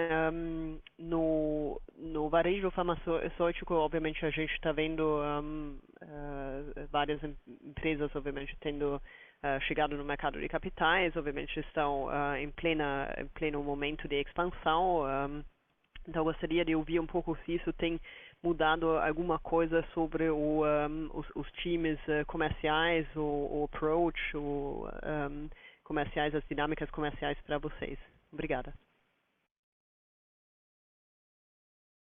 no varejo farmacêutico, obviamente a gente está vendo várias empresas, obviamente, tendo chegado no mercado de capitais, obviamente estão em pleno momento de expansão. Então gostaria de ouvir um pouco se isso tem mudado alguma coisa sobre os times comerciais, o approach, comerciais, as dinâmicas comerciais para vocês. Obrigada.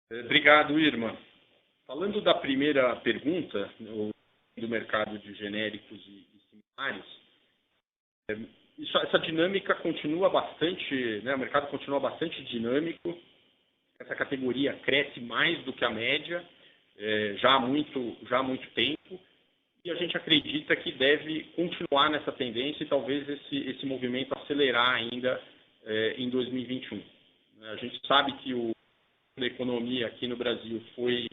Obrigado, Irma. Falando da primeira pergunta, do mercado de genéricos e similares, essa dinâmica continua bastante, né, o mercado continua bastante dinâmico, essa categoria cresce mais do que a média, já há muito tempo, e a gente acredita que deve continuar nessa tendência e talvez esse movimento acelerar ainda em 2021. A gente sabe que a economia aqui no Brasil foi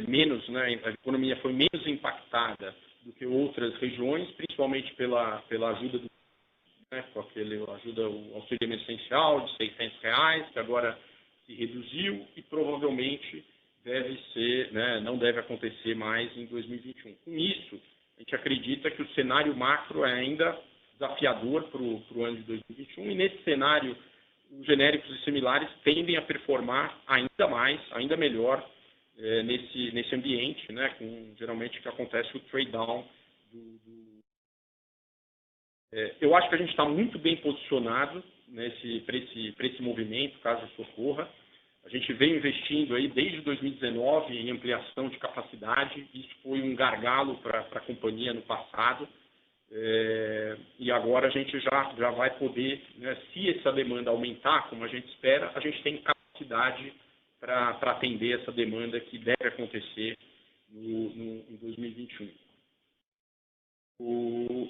menos, né, a economia foi menos impactada do que outras regiões, principalmente pela ajuda do, né, com aquele ajuda o auxílio emergencial de R$600, que agora se reduziu e provavelmente deve ser, né, não deve acontecer mais em 2021. Com isso, a gente acredita que o cenário macro é ainda desafiador para o ano de 2021 e nesse cenário os genéricos e similares tendem a performar ainda mais, ainda melhor nesse ambiente, né, com geralmente que acontece o trade down eu acho que a gente está muito bem posicionado para esse movimento, caso isso ocorra. A gente vem investindo aí desde 2019 em ampliação de capacidade. Isso foi um gargalo para a companhia no passado. E agora a gente já vai poder, né, se essa demanda aumentar, como a gente espera, a gente tem capacidade para atender essa demanda que deve acontecer em 2021.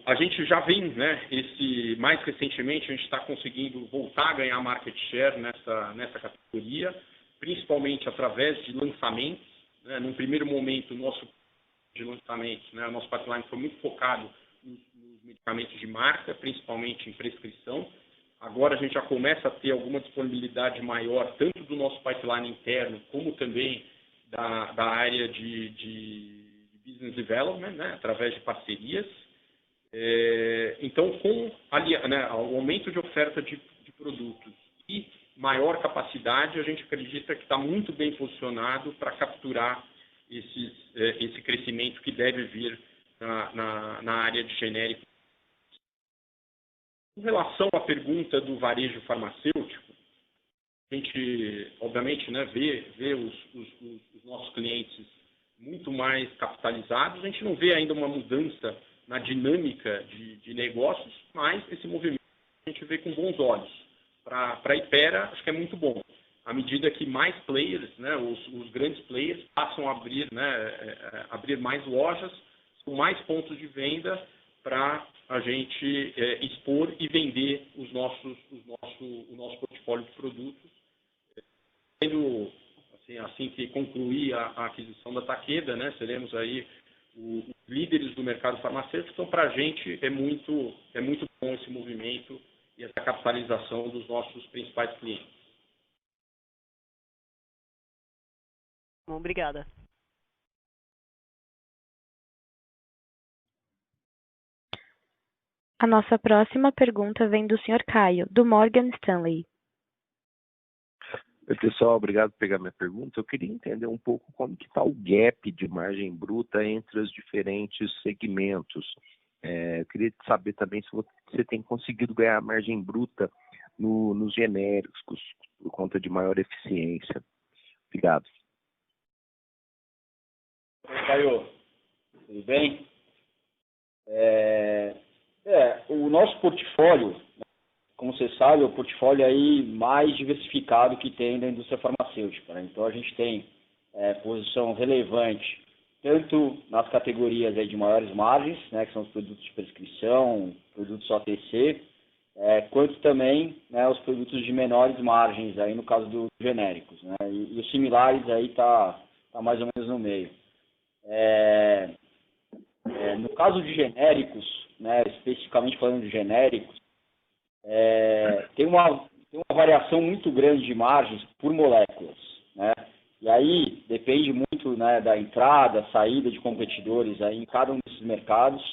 A gente já vem, né, mais recentemente, a gente está conseguindo voltar a ganhar market share nessa categoria, principalmente através de lançamentos. Né? Num primeiro momento, o nosso de lançamentos, né, o nosso pipeline foi muito focado nos medicamentos de marca, principalmente em prescrição. Agora a gente já começa a ter alguma disponibilidade maior, tanto do nosso pipeline interno, como também da área de business development, né, através de parcerias. Então, com o aumento de oferta de produtos e maior capacidade, a gente acredita que está muito bem posicionado para capturar esse crescimento que deve vir na área de genérico. Em relação à pergunta do varejo farmacêutico, a gente, obviamente, né, vê os nossos clientes muito mais capitalizados. A gente não vê ainda uma mudança na dinâmica de negócios, mas esse movimento a gente vê com bons olhos. Para a Hypera, acho que é muito bom. À medida que mais players, né, os grandes players, passam a abrir, né, abrir mais lojas, com mais pontos de venda para a gente expor e vender o nosso portfólio de produtos. Assim que concluir a aquisição da Takeda, né, seremos aí os líderes do mercado farmacêutico. Então, para a gente é muito bom esse movimento e essa capitalização dos nossos principais clientes. Bom, obrigada. A nossa próxima pergunta vem do Sr. Caio, do Morgan Stanley. Oi, pessoal, obrigado por pegar minha pergunta. Eu queria entender um pouco como que está o gap de margem bruta entre os diferentes segmentos. Eu queria saber também se você tem conseguido ganhar margem bruta nos genéricos, por conta de maior eficiência. Obrigado. Oi, Caio. Tudo bem? O nosso portfólio, como você sabe, é o portfólio aí mais diversificado que tem da indústria farmacêutica. Né? Então, a gente tem posição relevante tanto nas categorias aí de maiores margens, né, que são os produtos de prescrição, produtos OTC, quanto também, né, os produtos de menores margens, aí no caso dos genéricos. Né? E os similares aí tá mais ou menos no meio. No caso de genéricos, né, especificamente falando de genéricos, tem uma variação muito grande de margens por moléculas, né? E aí depende muito, né, da entrada, saída de competidores aí em cada um desses mercados,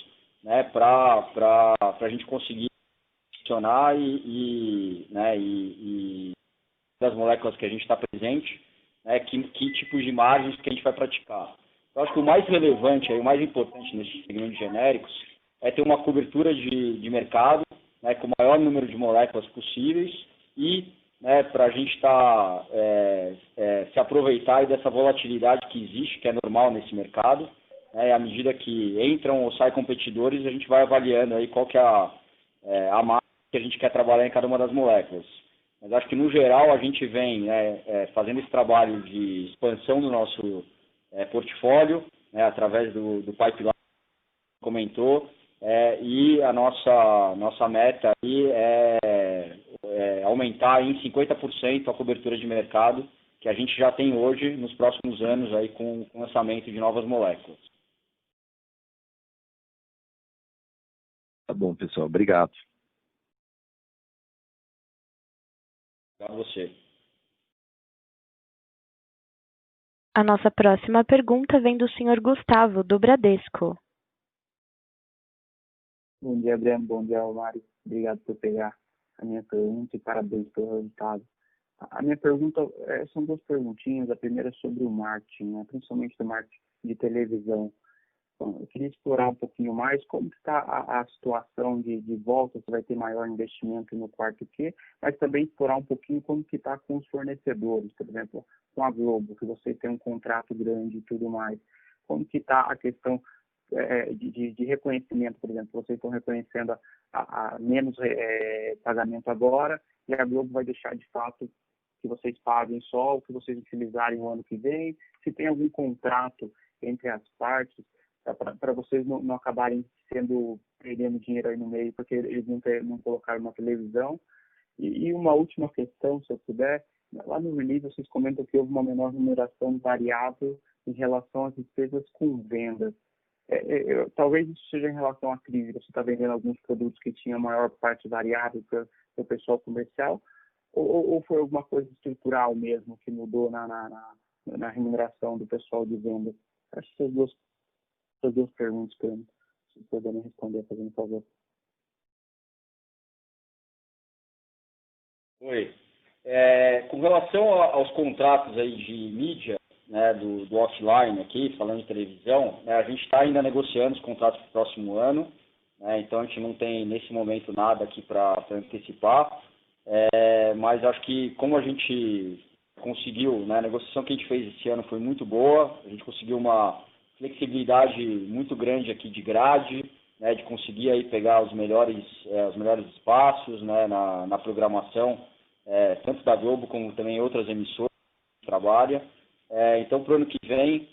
né, para a gente conseguir funcionar e das moléculas que a gente está presente, né, que tipos de margens que a gente vai praticar. Eu acho que o mais relevante, o mais importante nesse segmento de genéricos é ter uma cobertura de mercado, né, com o maior número de moléculas possíveis e, né, para a gente se aproveitar aí dessa volatilidade que existe, que é normal nesse mercado. Né, à medida que entram ou saem competidores, a gente vai avaliando aí qual que é a marca que a gente quer trabalhar em cada uma das moléculas. Mas acho que, no geral, a gente vem fazendo esse trabalho de expansão do nosso portfólio, né, através do pipeline que comentou, e a nossa meta aí é aumentar em 50% a cobertura de mercado que a gente já tem hoje nos próximos anos aí com o lançamento de novas moléculas. bom, pessoal. Obrigado. Obrigado a você. A nossa próxima pergunta vem do senhor Gustavo, do Bradesco. Bom dia, Breno. Bom dia, Mário. Obrigado por pegar a minha pergunta e parabéns pelo resultado. A minha pergunta são duas perguntinhas. A primeira é sobre o marketing, né? Principalmente do marketing de televisão. Então, eu queria explorar um pouquinho mais como está a situação de volta, se vai ter maior investimento no quarto Q, mas também explorar um pouquinho como que está com os fornecedores, por exemplo, com a Globo, que você tem um contrato grande e tudo mais. Como que está a questão de reconhecimento, por exemplo, vocês estão reconhecendo a menos pagamento agora e a Globo vai deixar de fato que vocês paguem só o que vocês utilizarem o ano que vem, se tem algum contrato entre as partes para vocês não acabarem perdendo dinheiro aí no meio porque eles não colocaram uma televisão. E uma última questão, se eu puder, lá no release vocês comentam que houve uma menor remuneração variável em relação às despesas com vendas. Talvez isso seja em relação à crise, você está vendendo alguns produtos que tinham maior parte variável para o pessoal comercial, ou foi alguma coisa estrutural mesmo que mudou na remuneração do pessoal de vendas? Acho que essas duas perguntas que se puderem responder, fazendo favor. Oi. Com relação aos contratos aí de mídia, né, do offline aqui, falando de televisão, né, a gente está ainda negociando os contratos para o próximo ano, né, então a gente não tem nesse momento nada aqui para antecipar, mas acho que como a gente conseguiu, né, a negociação que a gente fez esse ano foi muito boa, a gente conseguiu uma flexibilidade muito grande aqui de grade, né, de conseguir aí pegar os melhores espaços, né, na programação, tanto da Globo como também outras emissoras que trabalham. Então, para o ano que vem,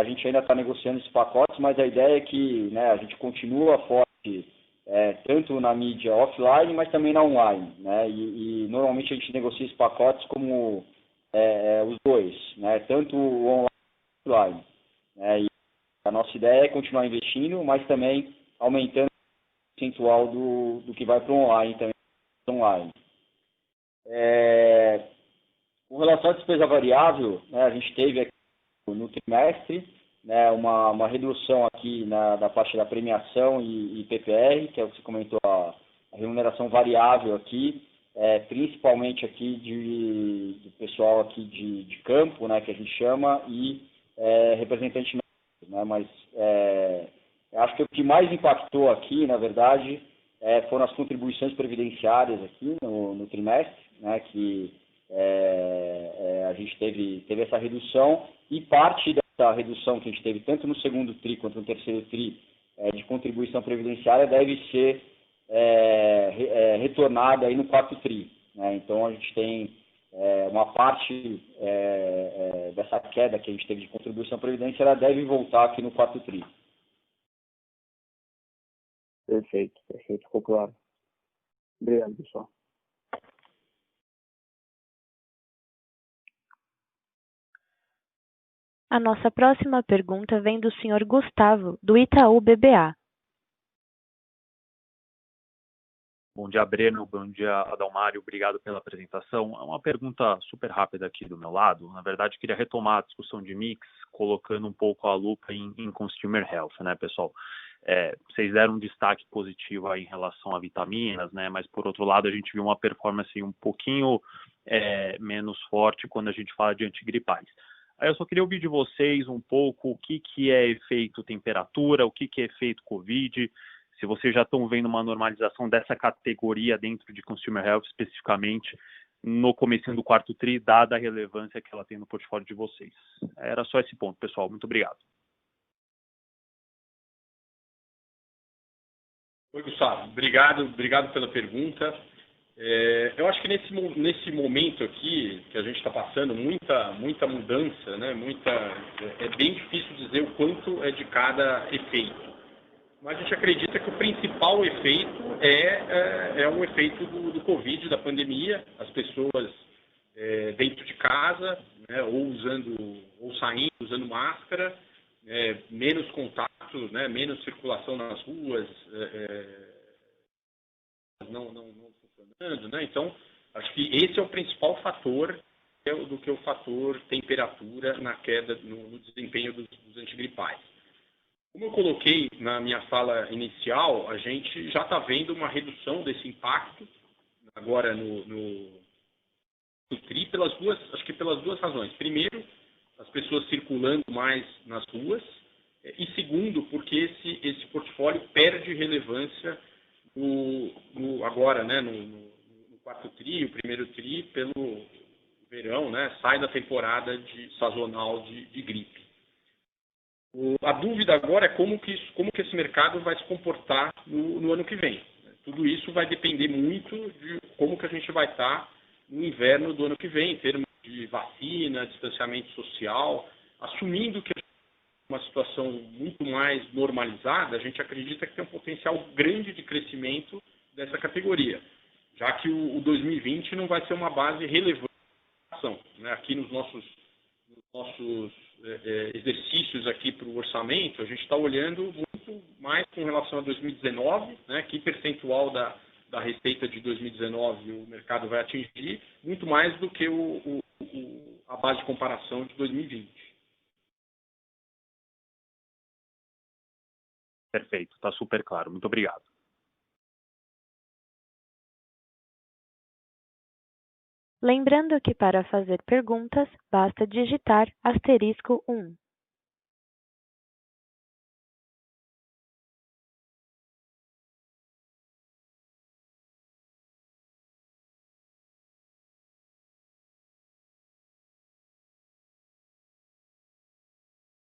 a gente ainda está negociando esses pacotes, mas a ideia é que, né, a gente continua forte tanto na mídia offline, mas também na online, né, e normalmente a gente negocia esses pacotes como os dois, né, tanto o online e o offline. E a nossa ideia é continuar investindo, mas também aumentando o percentual do que vai para o online também. Online. Com relação à despesa variável, né, a gente teve aqui no trimestre, né, uma redução aqui da parte da premiação e PPR, que é o que você comentou, a remuneração variável aqui, principalmente aqui do pessoal aqui de campo, né, que a gente chama, e representante médico, né, mas acho que o que mais impactou aqui, na verdade, foram as contribuições previdenciárias aqui no trimestre, né, que a gente teve essa redução, e parte dessa redução que a gente teve tanto no segundo TRI quanto no terceiro TRI de contribuição previdenciária deve ser retornada aí no quarto TRI, né? Então a gente tem uma parte dessa queda que a gente teve de contribuição previdência, ela deve voltar aqui no quarto TRI. Perfeito, ficou claro. Obrigado, pessoal. A nossa próxima pergunta vem do senhor Gustavo, do Itaú BBA. Bom dia, Breno. Bom dia, Adalmário. Obrigado pela apresentação. É uma pergunta super rápida aqui do meu lado. Na verdade, queria retomar a discussão de mix, colocando um pouco a lupa em Consumer Health, né, pessoal? Vocês deram um destaque positivo aí em relação a vitaminas, né? Mas, por outro lado, a gente viu uma performance um pouquinho menos forte quando a gente fala de antigripais. Aí eu só queria ouvir de vocês um pouco o que é efeito temperatura, o que é efeito Covid, se vocês já estão vendo uma normalização dessa categoria dentro de Consumer Health, especificamente no comecinho do quarto TRI, dada a relevância que ela tem no portfólio de vocês. Era só esse ponto, pessoal. Muito obrigado. Oi, Gustavo. Obrigado pela pergunta. Eu acho que nesse momento aqui que a gente está passando, muita mudança, né? É bem difícil dizer o quanto é de cada efeito. Mas a gente acredita que o principal efeito é um efeito do Covid, da pandemia, as pessoas dentro de casa, né, ou saindo, usando máscara, menos contato, né, menos circulação nas ruas, não funcionando, né? Então, acho que esse é o principal fator do que o fator temperatura na queda no desempenho dos antigripais. Como eu coloquei na minha fala inicial, a gente já está vendo uma redução desse impacto agora no TRI pelas duas razões. Primeiro, as pessoas circulando mais nas ruas, e segundo, porque esse portfólio perde relevância agora, né, no quarto TRI, o primeiro TRI, pelo verão, né, sai da temporada sazonal de gripe. A dúvida agora é como que esse mercado vai se comportar no ano que vem. Tudo isso vai depender muito de como que a gente vai estar no inverno do ano que vem, em termos de vacina, distanciamento social. Assumindo que é uma situação muito mais normalizada, a gente acredita que tem um potencial grande de crescimento dessa categoria, já que o 2020 não vai ser uma base relevante, né? Aqui nos nossos exercícios aqui para o orçamento, a gente está olhando muito mais com relação a 2019, né? Que percentual da receita de 2019 o mercado vai atingir, muito mais do que a base de comparação de 2020. Perfeito, está super claro. Muito obrigado. Lembrando que para fazer perguntas, basta digitar *1.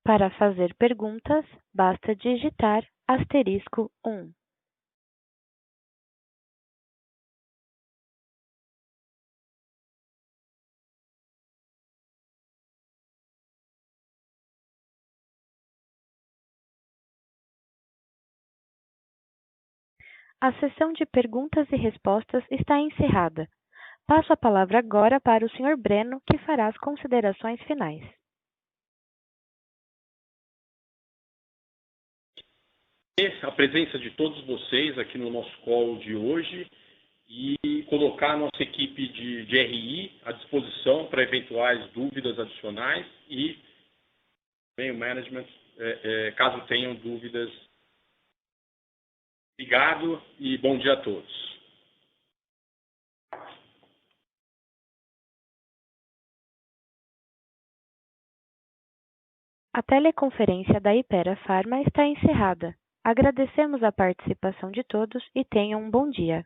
Para fazer perguntas, basta digitar *1. A sessão de perguntas e respostas está encerrada. Passo a palavra agora para o Sr. Breno, que fará as considerações finais. A presença de todos vocês aqui no nosso call de hoje e colocar a nossa equipe de RI à disposição para eventuais dúvidas adicionais e também o management, caso tenham dúvidas. Obrigado e bom dia a todos. A teleconferência da Hypera Pharma está encerrada. Agradecemos a participação de todos e tenham um bom dia.